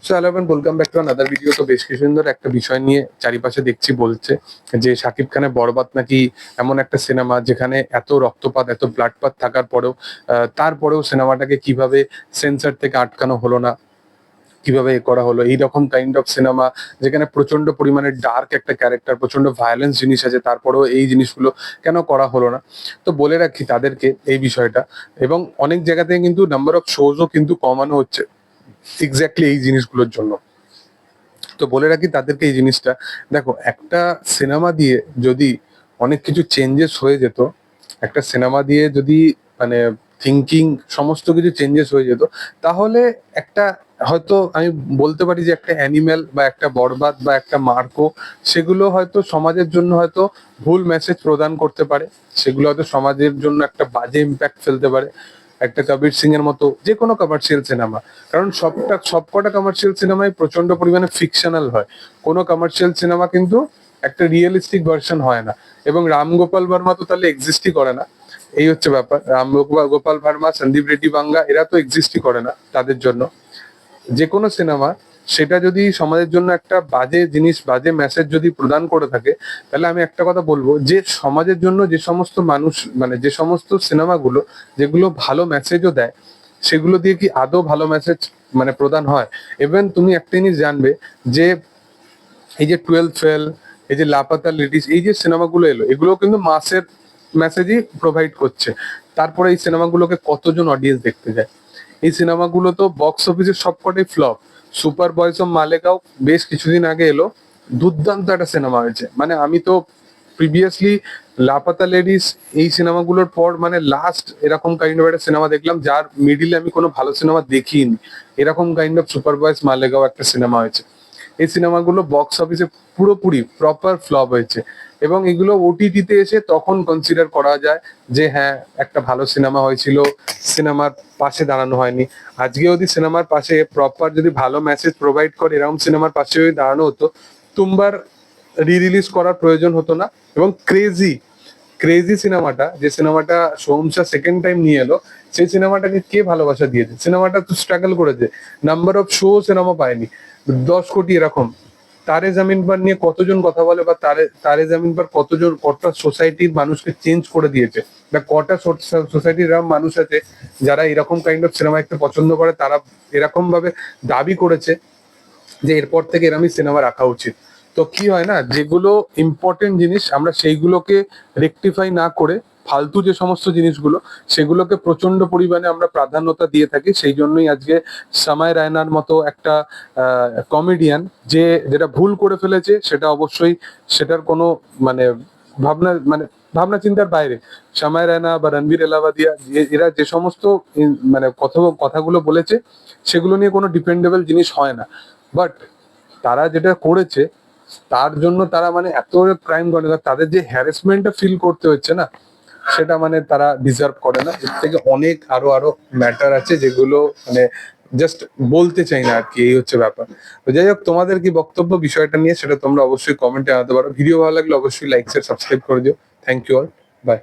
So hello everyone, welcome back to another video. তো বেশ কিছুদিন ধরে একটা বিষয় নিয়ে চারিপাশে দেখছি বলছে যে শাকিব খানের বরবাদ নাকি এমন একটা সিনেমা যেখানে এত রক্তপাত এত ব্লাডপাত থাকার পরেও তারপরেও সিনেমাটাকে কিভাবে সেন্সর থেকে আটকানো হলো না, কিভাবে এ করা হলো। এইরকম কাইন্ড অফ সিনেমা যেখানে প্রচন্ড পরিমাণে ডার্ক একটা ক্যারেক্টার, প্রচন্ড ভায়োলেন্স জিনিস আছে, তারপরেও এই জিনিসগুলো কেন করা হলো না। তো বলে রাখি তাদেরকে এই বিষয়টা, এবং অনেক জায়গা থেকে কিন্তু নাম্বার অফ শোজও কিন্তু কমানো হচ্ছে এক্স্যাক্টলি এই জিনিসগুলোর জন্য। তো বলে রাখি তাদেরকে এই জিনিসটা, দেখো একটা সিনেমা দিয়ে যদি অনেক কিছু চেঞ্জেস হয়ে যেত, একটা সিনেমা দিয়ে যদি মানে থিঙ্কিং সমস্ত কিছু চেঞ্জেস হয়ে যেত, তাহলে একটা হয়তো আমি বলতে পারি যে একটা অ্যানিমেল বা একটা বরবাদ বা একটা মার্কো, সেগুলো হয়তো সমাজের জন্য হয়তো ভুল মেসেজ প্রদান করতে পারে, সেগুলো হয়তো সমাজের জন্য একটা বাজে ইম্প্যাক্ট ফেলতে পারে। একটা কবির সিং এর মতো যে কোনো কমার্শিয়াল সিনেমা, কারণ সবকটা কমার্শিয়াল সিনেমাই প্রচন্ড পরিমাণে ফিকশনাল হয়। কোনো কমার্শিয়াল সিনেমা কিন্তু একটা রিয়েলিস্টিক ভার্সন হয় না। এবং রাম গোপাল ভার্মা তো তাহলে এক্সিস্টই করে না, এই হচ্ছে ব্যাপার। গোপাল ভার্মা, সন্দীপ রেড্ডি বাঙ্গা এরা তো এক্সিস্টই করে না। তাদের জন্য যে কোনো সিনেমা, সেটা যদি সমাজের জন্য একটা বাজে জিনিস, বাজে মেসেজ যদি প্রদান করে থাকে, তাহলে আমি একটা কথা বলবো যে সমাজের জন্য যে সমস্ত মানুষ মানে যে সমস্ত সিনেমাগুলো যেগুলো ভালো মেসেজও দেয়, সেগুলো দিয়ে কি আদৌ ভালো মেসেজ মানে প্রদান হয়? ইভেন তুমি একটা জিনিস জানবে যে এই যে 12 ফেল, এই যে লাপাতা লেডিস, এই যে সিনেমাগুলো এলো, এগুলো কিন্তু মাসের মেসেজই প্রোভাইড করছে। তারপরে এই সিনেমাগুলোকে কতজন অডিয়েন্স দেখতে যায়? এই সিনেমাগুলো তো বক্স অফিসের সবকটাই ফ্লপ। সুপার বয়েস অফ মালেগাঁও বেশ কিছুদিন আগে এলো, দুর্দান্ত একটা সিনেমা হয়েছে। মানে আমি তো প্রিভিয়াসলি লাপাতা লেডিস এই সিনেমাগুলোর পর মানে লাস্ট এরকম কাইন্ড অফ একটা সিনেমা দেখলাম যার মিডিলে আমি কোনো ভালো সিনেমা দেখিনি। এরকম কাইন্ড অফ সুপার বয়েস মালেগাঁও একটা সিনেমা হয়েছে। এই সিনেমাগুলো বক্স অফিসে পুরোপুরি প্রপার ফ্লপ হয়েছে, এবং এগুলো ওটিটিতে এসে তখন কনসিডার করা যায় যে হ্যাঁ একটা ভালো সিনেমা হয়েছিল, সিনেমার পাশে দাঁড়ানো হয়নি। আজকে যদি সিনেমার পাশে প্রপার যদি ভালো মেসেজ প্রোভাইড করে এরকম সিনেমার পাশে যদি দাঁড়ানো হতো, তুমবার রিলিজ করার প্রয়োজন হতো না। এবং ক্রেজি ক্রেজি সিনেমাটা, যে সিনেমাটা সোমসা সেকেন্ড টাইম নিয়ে এলো, সেই সিনেমাটাকে কে ভালোবাসা দিয়েছে? সিনেমাটা তো স্ট্রাগল করেছে, নাম্বার অফ শো সিনেমা পায়নি, 10 কোটি এরকম। তারে জামিন পার নিয়ে কতজন কথা বলে, বা তারে জামিন পার কতজন, কটা সোসাইটির মানুষকে চেঞ্জ করে দিয়েছে, বা কটা সোসাইটির এরকম মানুষ আছে যারা এরকম কাইন্ড অফ সিনেমা একটু পছন্দ করে, তারা এরকম ভাবে দাবি করেছে যে এরপর থেকে এরমই সিনেমা রাখা উচিত। তো কি হয় না, যেগুলো ইম্পর্টেন্ট জিনিস আমরা সেইগুলোকে রেকটিফাই না করে ফালতু যে সমস্ত জিনিসগুলো, সেগুলোকে প্রচন্ড পরিমাণে আমরা প্রাধান্যতা দিয়ে থাকি। সেই জন্যই আজকে সামাই রায়নার মতো একটা কমেডিয়ান যেটা ভুল করে ফেলেছে, সেটা অবশ্যই সেটার কোনো মানে মানে ভাবনা চিন্তার বাইরে। সামাই রায়না বা রণবীর এলাহাবাদিয়া এরা যে সমস্ত মানে কথাগুলো বলেছে, সেগুলো নিয়ে কোনো ডিপেন্ডেবল জিনিস হয় না। বাট তারা যেটা করেছে, তার জন্য তারা মানে এত ক্রাইম করে, তাদের যে হ্যারাসমেন্টটা ফিল করতে হচ্ছে না, সেটা মানে তারা ডিজার্ভ করে না। এর থেকে অনেক আরো আরো ম্যাটার আছে যেগুলো মানে জাস্ট বলতে চাই না আর কি, এই হচ্ছে ব্যাপার। তো যাই হোক, তোমাদের কি বক্তব্য বিষয়টা নিয়ে সেটা তোমরা অবশ্যই কমেন্টে জানাতে পারো। ভিডিও ভালো লাগলে অবশ্যই লাইক শেয়ার সাবস্ক্রাইব করে দিও। Thank you all, by.